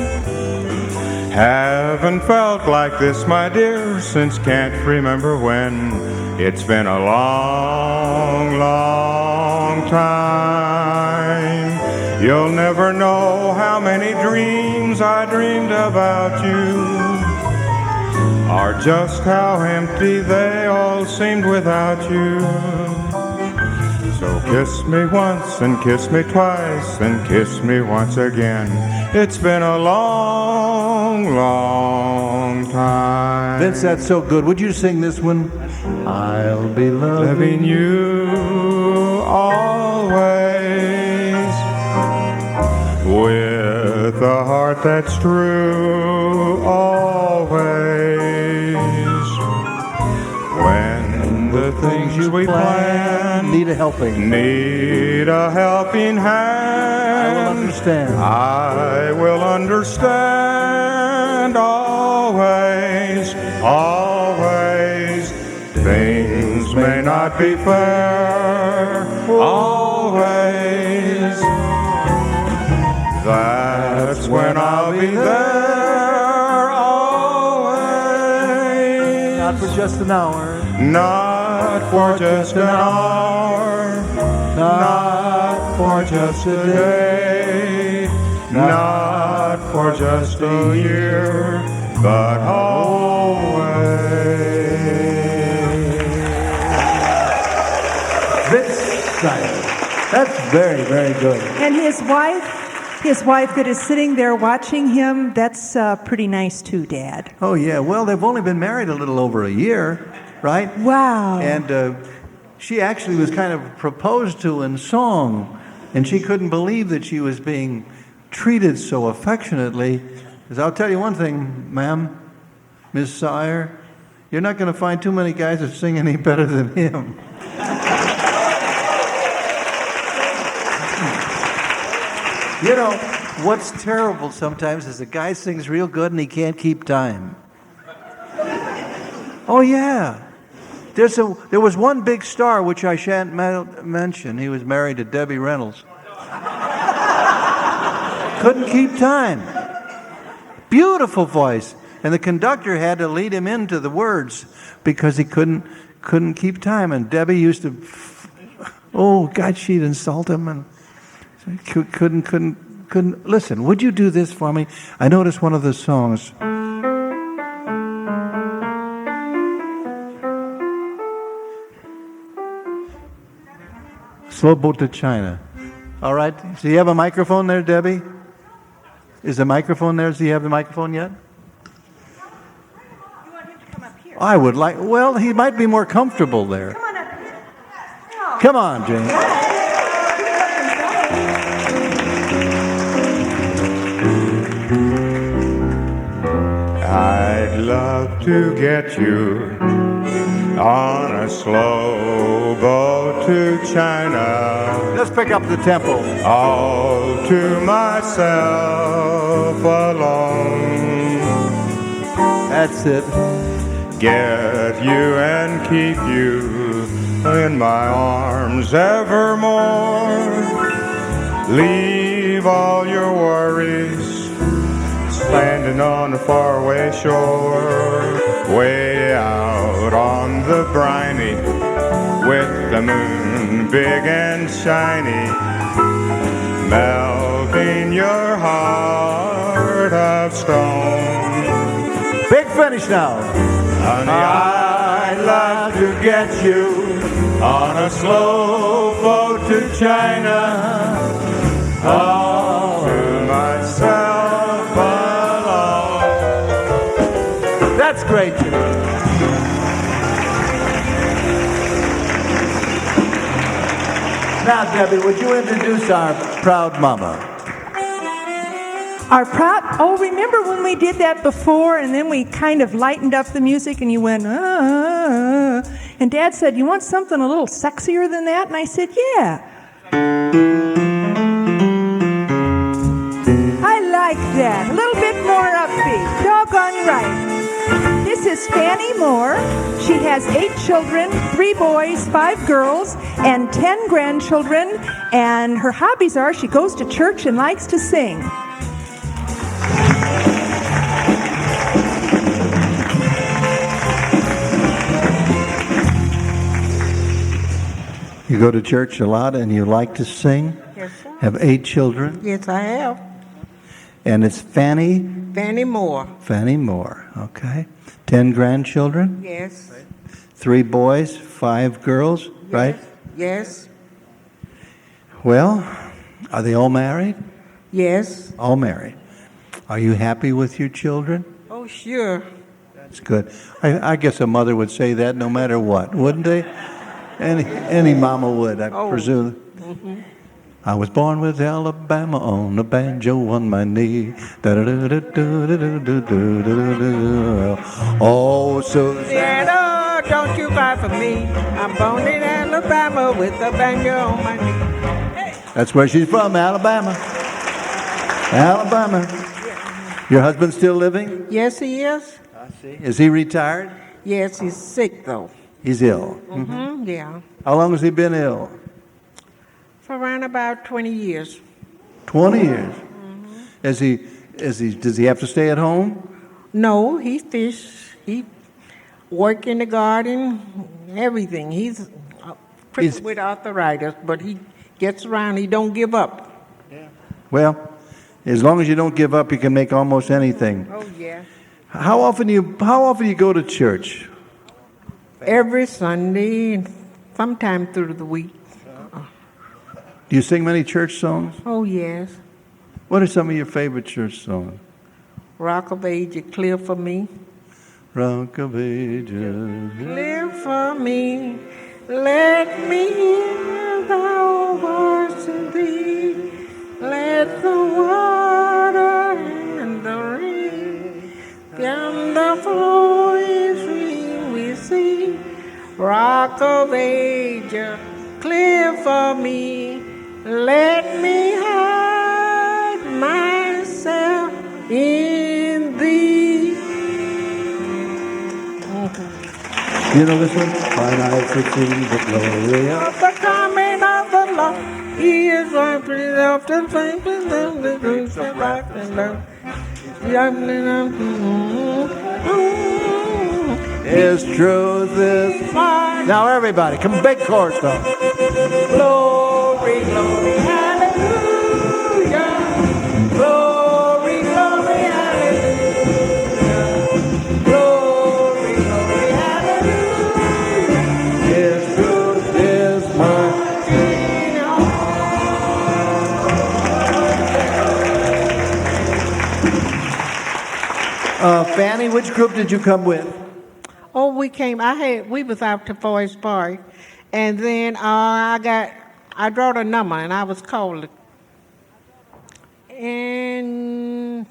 Speaker 11: Haven't felt like this, my dear, since can't remember when. It's been a long, long time. You'll never know how many dreams I dreamed about you, or just how empty they all seemed without you. So kiss me once and kiss me twice and kiss me once again. It's been a long, long time.
Speaker 2: Vince, that's so good. Would you sing this one? I'll be loving
Speaker 11: you always, with a heart that's true always. When the things we plan
Speaker 2: need a helping
Speaker 11: hand, I will understand always, always. Things may not be fair always. That That's when I'll be there always.
Speaker 2: Not for just an hour.
Speaker 11: Not for just an hour. Not for just a day. Not for just a year. But always.
Speaker 2: Syer. That's very, very good.
Speaker 4: And his wife that is sitting there watching him, that's pretty nice too, Dad.
Speaker 2: Oh, yeah. Well, they've only been married a little over a year, right?
Speaker 4: Wow.
Speaker 2: And she actually was kind of proposed to in song, and she couldn't believe that she was being treated so affectionately. Because I'll tell you one thing, ma'am, Miss Syer, you're not going to find too many guys that sing any better than him. You know, what's terrible sometimes is a guy sings real good and he can't keep time. Oh, yeah. There was one big star, which I shan't mention. He was married to Debbie Reynolds. Couldn't keep time. Beautiful voice. And the conductor had to lead him into the words because he couldn't keep time. And Debbie used to, oh, God, she'd insult him and couldn't. Listen, would you do this for me? I noticed one of the songs. Slow Boat to China. All right. So you have a microphone there, Debbie? Is the microphone there? Does he have the microphone yet?
Speaker 4: You want him to come up here?
Speaker 2: I would like, well, he might be more comfortable there.
Speaker 4: Come on up here. No.
Speaker 2: Come on, Jane.
Speaker 11: I'd love to get you on a slow boat to China.
Speaker 2: Let's pick up the tempo.
Speaker 11: All to myself alone.
Speaker 2: That's it.
Speaker 11: Get you and keep you in my arms evermore. Leave all your worries standing on the faraway shore, way out on the briny, with the moon big and shiny, melting your heart of stone.
Speaker 2: Big finish now.
Speaker 11: Honey, I'd love to get you on a slow boat to China, all to myself alone.
Speaker 2: That's great, Jimmy. Now, Debbie, would you introduce our proud mama?
Speaker 4: Remember when we did that before and then we kind of lightened up the music and you went, and Dad said, you want something a little sexier than that? And I said, yeah. I like that. A little bit more upbeat. Doggone right. This is Fannie Moore. She has 8 children, 3 boys, 5 girls, and 10 grandchildren. And her hobbies are she goes to church and likes to sing.
Speaker 2: You go to church a lot and you like to sing?
Speaker 12: Yes, sir.
Speaker 2: Have 8 children?
Speaker 12: Yes, I have.
Speaker 2: And it's Fannie?
Speaker 12: Fannie Moore.
Speaker 2: Fannie Moore, okay. 10 grandchildren?
Speaker 12: Yes.
Speaker 2: 3 boys, 5 girls, right?
Speaker 12: Yes.
Speaker 2: Well, are they all married?
Speaker 12: Yes.
Speaker 2: All married. Are you happy with your children?
Speaker 12: Oh, sure.
Speaker 2: That's good. I guess a mother would say that no matter what, wouldn't they? Any mama would, I presume.
Speaker 12: Mm-hmm.
Speaker 2: I was born with Alabama on a banjo on my knee. Oh,
Speaker 12: Susanna, don't you cry for me. I'm born in Alabama with a banjo on my knee. Hey.
Speaker 2: That's where she's from, Alabama. Alabama. Your husband still living?
Speaker 12: Yes, he is.
Speaker 2: I see. Is he retired?
Speaker 12: Yes, he's sick, though.
Speaker 2: He's ill.
Speaker 12: Mm-hmm, yeah.
Speaker 2: How long has he been ill?
Speaker 12: For around about 20 years.
Speaker 2: 20 years. Does he have to stay at home?
Speaker 12: No, he fish. He work in the garden, everything. He's crippled with arthritis, but he gets around. He don't give up.
Speaker 2: Well, as long as you don't give up, you can make almost anything.
Speaker 12: Oh yeah.
Speaker 2: How often you go to church?
Speaker 12: Every Sunday, sometime through the week.
Speaker 2: Do you sing many church songs?
Speaker 12: Oh yes.
Speaker 2: What are some of your favorite church songs?
Speaker 12: Rock of Ages, clear for me.
Speaker 2: Rock of Ages.
Speaker 12: Clear for me. Let me hear thy voice in thee. Let the water and the rain down the flowing stream we see. Rock of Ages, clear for me. Let me hide myself in thee.
Speaker 2: You know this one? Mine eyes have seen the glory
Speaker 12: Of the coming of the Lord. He is running up the flames and the roots of life and love.
Speaker 2: His truth is mine. Now everybody, come big chorus though.
Speaker 12: Glory, glory, hallelujah. Glory, glory, hallelujah. Glory, glory, hallelujah.
Speaker 2: His truth is mine. Fannie, which group did you come with?
Speaker 12: Oh, we was out to Forest Park, and then I drawed a number, and I was called. And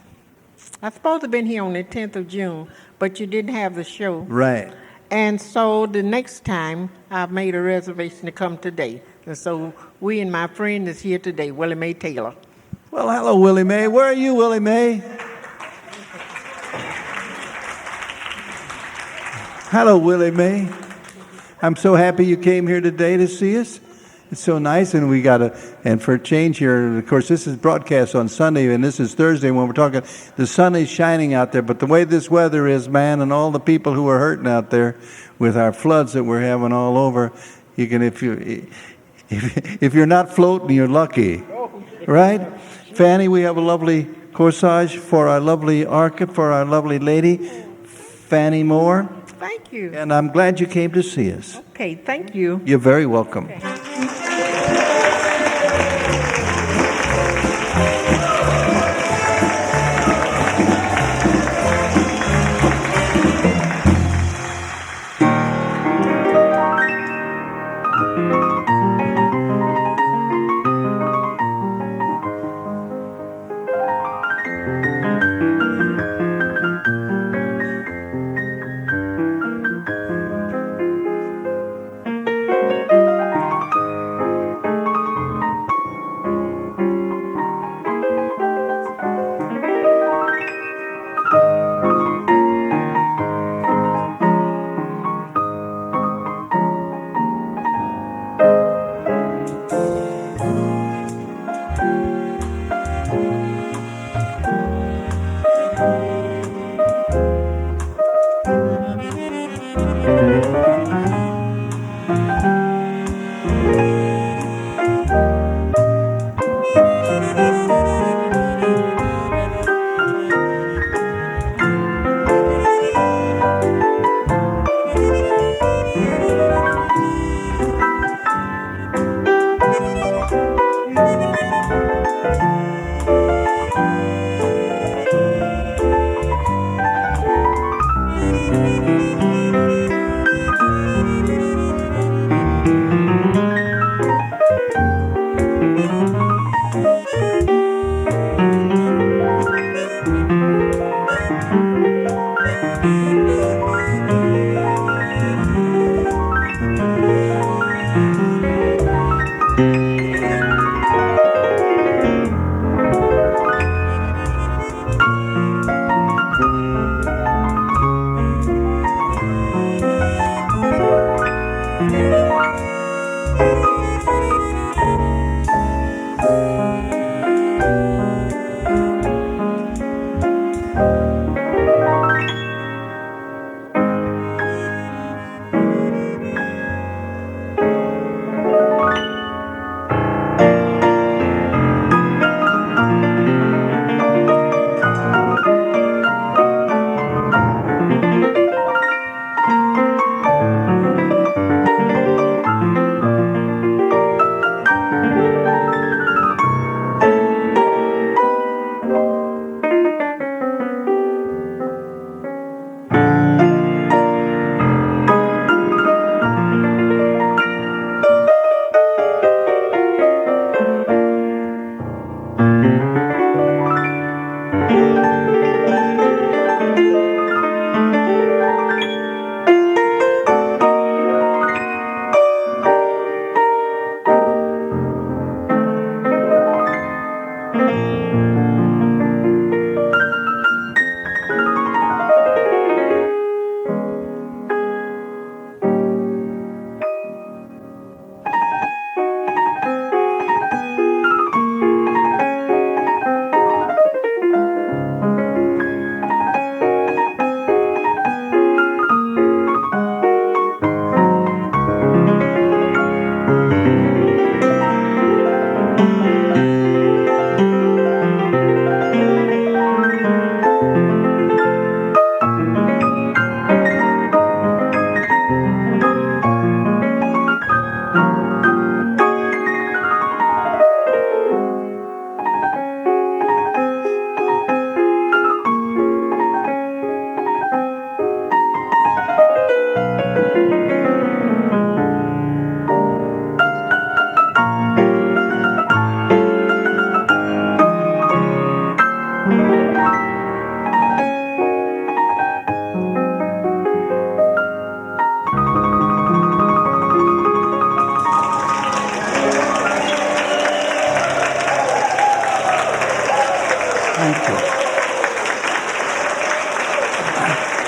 Speaker 12: I was supposed to have been here on the 10th of June, but you didn't have the show.
Speaker 2: Right.
Speaker 12: And so the next time, I made a reservation to come today. And so we and my friend is here today, Willie Mae Taylor.
Speaker 2: Well, hello, Willie Mae. Where are you, Willie Mae? Hello, Willie Mae. I'm so happy you came here today to see us. It's so nice, and and for a change here, of course, this is broadcast on Sunday, and this is Thursday when we're talking. The sun is shining out there, but the way this weather is, man, and all the people who are hurting out there with our floods that we're having all over, you can, if you're not floating, you're lucky, right? Fannie, we have a lovely corsage for our lovely for our lovely lady, Fannie Moore.
Speaker 12: Thank you.
Speaker 2: And I'm glad you came to see us.
Speaker 12: Okay, thank you.
Speaker 2: You're very welcome.
Speaker 12: Okay.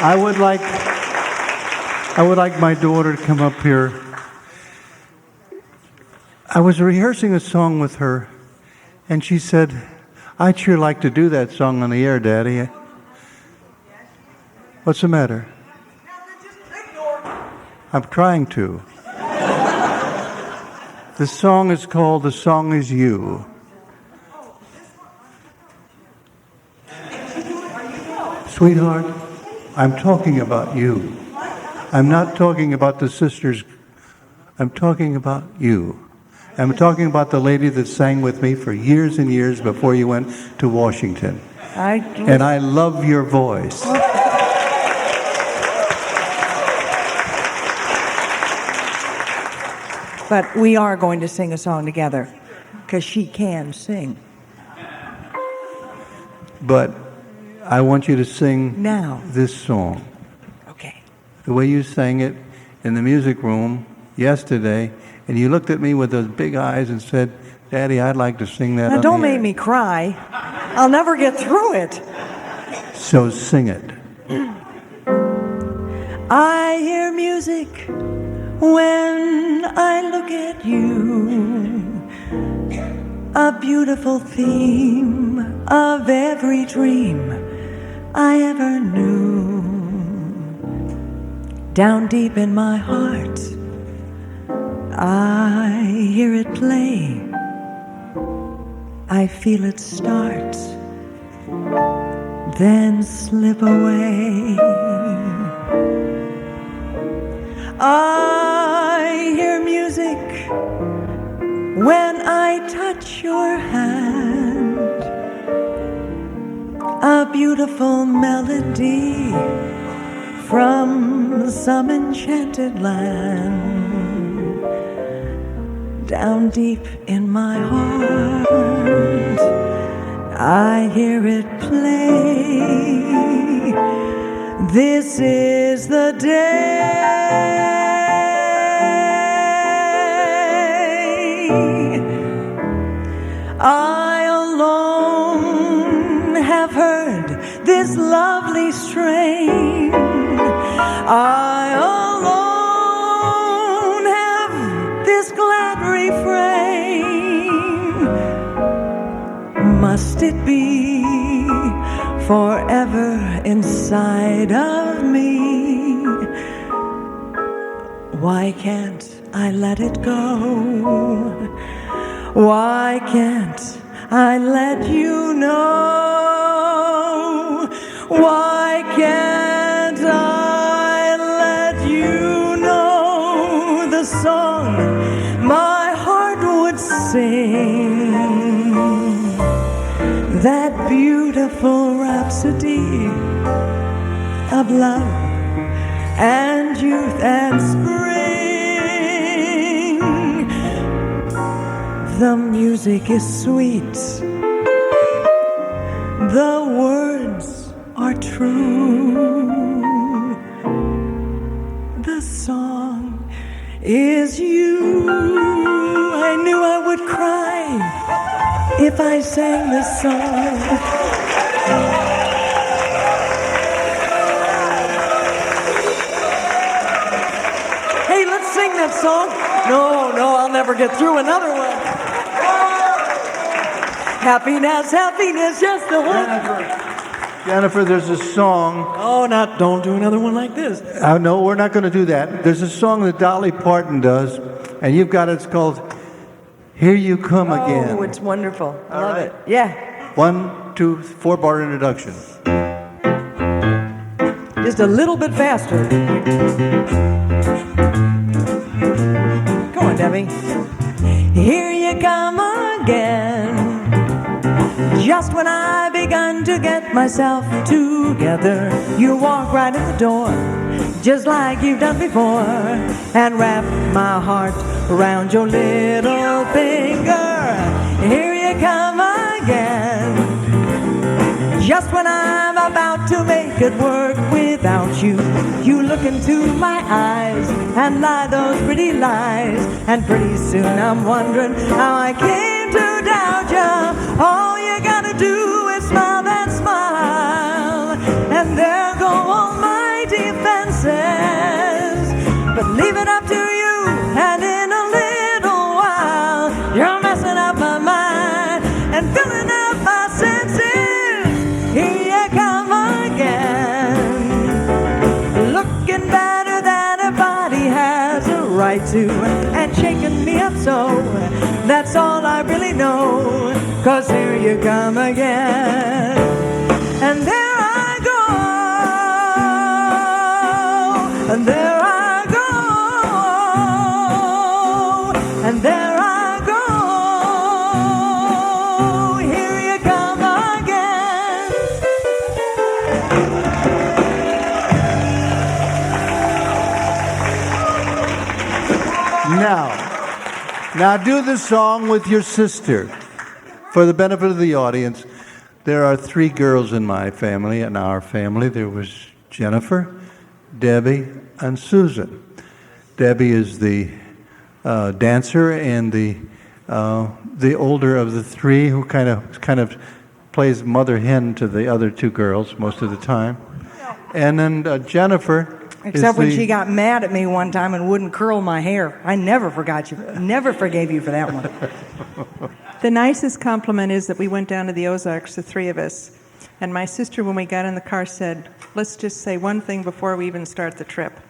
Speaker 2: I would like my daughter to come up here. I was rehearsing a song with her, and she said, "I'd sure like to do that song on the air, Daddy." What's the matter? I'm trying to. The song is called "The Song Is You." Sweetheart, I'm talking about you. I'm not talking about the sisters. I'm talking about you. I'm talking about the lady that sang with me for years and years before you went to Washington. And I love your voice.
Speaker 13: But we are going to sing a song together because she can sing.
Speaker 2: But I want you to sing
Speaker 13: now
Speaker 2: this song.
Speaker 13: Okay.
Speaker 2: The way you sang it in the music room yesterday, and you looked at me with those big eyes and said, "Daddy, I'd like to sing that."
Speaker 13: Now,
Speaker 2: on
Speaker 13: don't
Speaker 2: the
Speaker 13: make
Speaker 2: air."
Speaker 13: me cry. I'll never get through it.
Speaker 2: So sing it.
Speaker 3: I hear music when I look at you, a beautiful theme of every dream I ever knew. Down deep in my heart, I hear it play. I feel it start, then slip away. I hear music when I touch your hand, a beautiful melody from some enchanted land. Down deep in my heart, I hear it play. This is the day I alone have heard this lovely strain. I alone have this glad refrain. Must it be forever inside of me? Why can't I let it go? Why can't I let you know? Why can't I let you know the song my heart would sing? That beautiful rhapsody of love and youth and spring. The music is sweet, the words are true, the song is you. I knew I would cry if I sang this song. Hey, let's sing that song. No, I'll never get through another one. Happiness, happiness, just the one.
Speaker 2: Jennifer, there's a song.
Speaker 3: Oh, don't do another one like this.
Speaker 2: No, we're not going to do that. There's a song that Dolly Parton does, and you've got it. It's called "Here You Come Again."
Speaker 3: Oh, it's wonderful. I love
Speaker 2: right.
Speaker 3: it. Yeah.
Speaker 2: 1, 2, 4-bar introduction.
Speaker 3: Just a little bit faster. Come on, Debbie. Here you come again. Just when I begun to get myself together, you walk right in the door, just like you've done before, and wrap my heart around your little finger. Here you come again. Just when I'm about to make it work without you, you look into my eyes and lie those pretty lies. And pretty soon I'm wondering how I came to doubt you. All you gotta do is smile that smile, and there go all my
Speaker 13: too, and shaking me up so. That's all I really know, 'cause here you come again. And there I go, and there I go, and there I go. Here you come again.
Speaker 2: Now do the song with your sister. For the benefit of the audience, there are 3 girls in my family. In our family, there was Jennifer, Debbie, and Susan. Debbie is the dancer and the older of the 3, who kind of plays mother hen to the other 2 girls most of the time. And then Jennifer.
Speaker 13: Except when she got mad at me one time and wouldn't curl my hair. I never forgot you. Never forgave you for that one.
Speaker 4: The nicest compliment is that we went down to the Ozarks, the 3 of us, and my sister, when we got in the car, said, let's just say one thing before we even start the trip.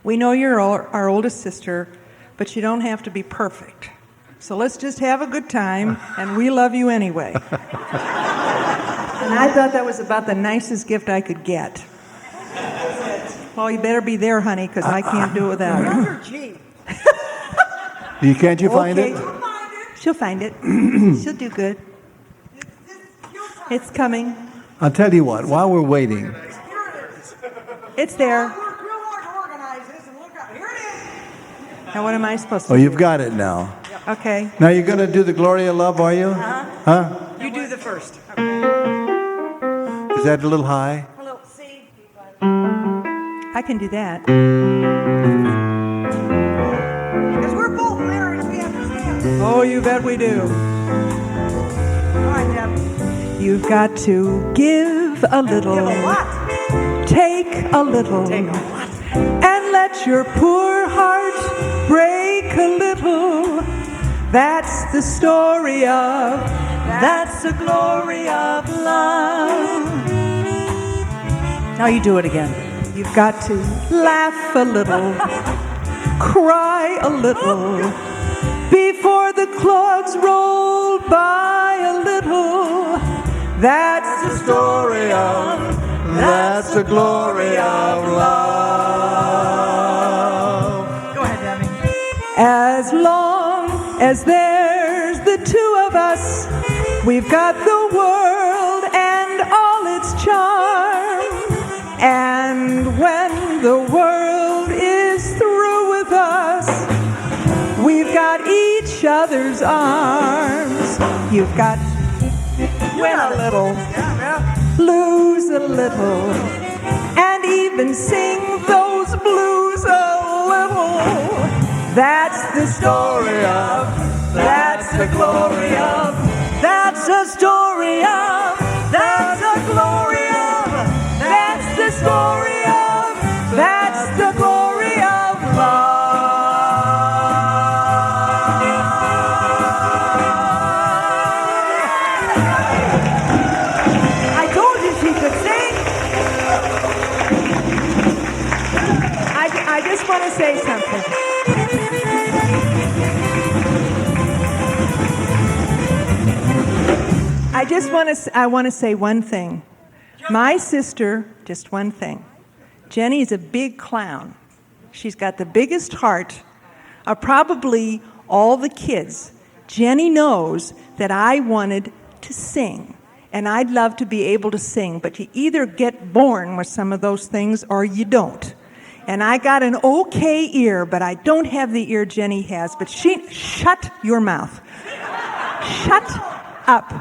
Speaker 4: We know you're our oldest sister, but you don't have to be perfect. So let's just have a good time, and we love you anyway. And I thought that was about the nicest gift I could get. Well, you better be there, honey, because I can't do it without you.
Speaker 2: Can't you find it?
Speaker 4: She'll find it. She'll do good. It's coming.
Speaker 2: I'll tell you what, while we're waiting.
Speaker 4: It's there. Now what am I supposed to do?
Speaker 2: Oh, you've got it now.
Speaker 4: Okay.
Speaker 2: Now you're going to do the Glory of Love, are you? Huh?
Speaker 13: You do the first.
Speaker 2: Is that a little high?
Speaker 4: I can do that.
Speaker 13: Because we're both married, we understand.
Speaker 4: Oh, you bet we do.
Speaker 13: All right, Deb.
Speaker 4: You've got to give a little.
Speaker 13: Give a what?
Speaker 4: Take a little.
Speaker 13: Take a what?
Speaker 4: And let your poor heart break a little. That's the story of, that's the glory of love.
Speaker 13: Now you do it again.
Speaker 4: You've got to laugh a little, cry a little, before the clogs roll by a little. That's the story of, that's the glory of love.
Speaker 13: Go ahead, Debbie.
Speaker 4: As long as there's the 2 of us, we've got the world and all its charm. And when the world is through with us, we've got each other's arms. You've got to win a little, lose a little, and even sing those blues a little. That's the story of, that's the glory of, that's the story of, that's the glory of. That's the story of, that's the glory of love. I told you she could sing. I just want to say something. I want to say one thing. My sister, just one thing. Jenny's a big clown. She's got the biggest heart of probably all the kids. Jenny knows that I wanted to sing, and I'd love to be able to sing, but you either get born with some of those things or you don't. And I got an okay ear, but I don't have the ear Jenny has. But shut your mouth. Shut up.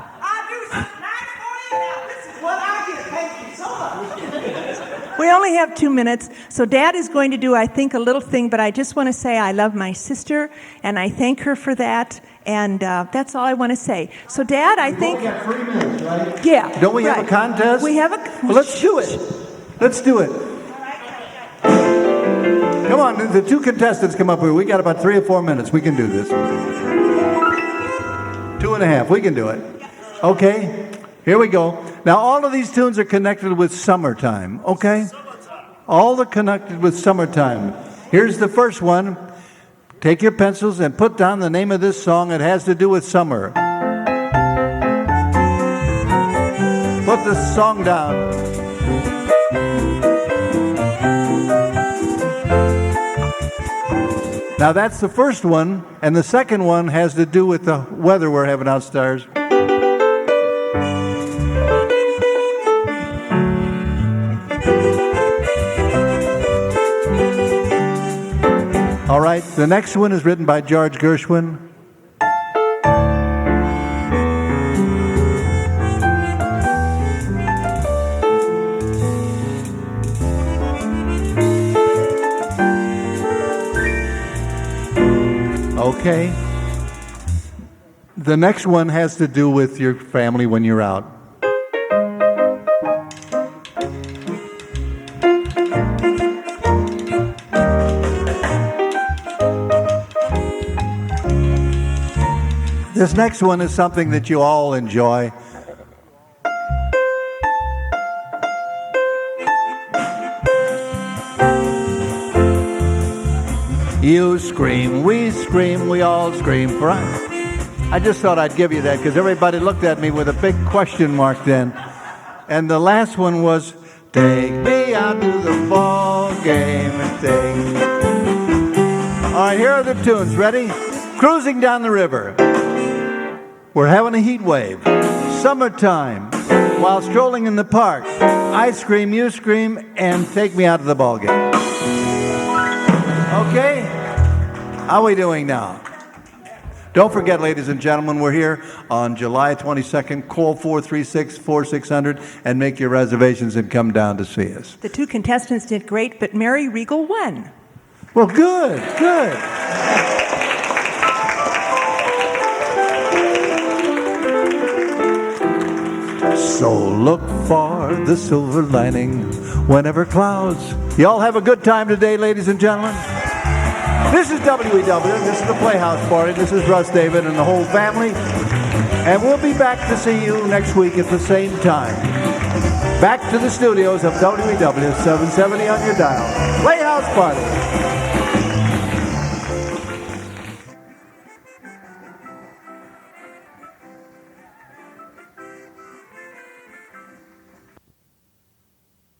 Speaker 4: We only have 2 minutes, so Dad is going to do, I think, a little thing, but I just want to say I love my sister, and I thank her for that, and that's all I want to say. So, Dad, I think...
Speaker 2: We got 3 minutes, right?
Speaker 4: Yeah.
Speaker 2: Don't we have a contest?
Speaker 4: We have a...
Speaker 2: Well, let's do it. Let's do it. Come on, the 2 contestants come up here. We got about 3 or 4 minutes. We can do this. 2.5. We can do it. Okay. Here we go. Now, all of these tunes are connected with summertime, okay? All are connected with summertime. Here's the first one. take your pencils and put down the name of this song. It has to do with summer. Put the song down. Now that's the first one, and the second one has to do with the weather we're having outstairs. All right, the next one is written by George Gershwin. Okay. The next one has to do with your family when you're out. This next one is something that you all enjoy. You scream, we all scream for I just thought I'd give you that because everybody looked at me with a big question mark then. And the last one was, take me out to the ball game and take. All right, here are the tunes. Ready? Cruising down the river. We're having a heat wave. Summertime. While strolling in the park. I scream, you scream, and take me out to the ball game. Okay? How are we doing now? Don't forget, ladies and gentlemen, we're here on July 22nd. Call 436-4600 and make your reservations and come down to see us.
Speaker 4: The two contestants did great, but Mary Regal won.
Speaker 2: Well, good, good. So look for the silver lining whenever clouds. Y'all have a good time today, ladies and gentlemen. This is WEW. This is the Playhouse Party. This is Russ, David, and the whole family. And we'll be back to see you next week at the same time. Back to the studios of WEW 770 on your dial. Playhouse Party.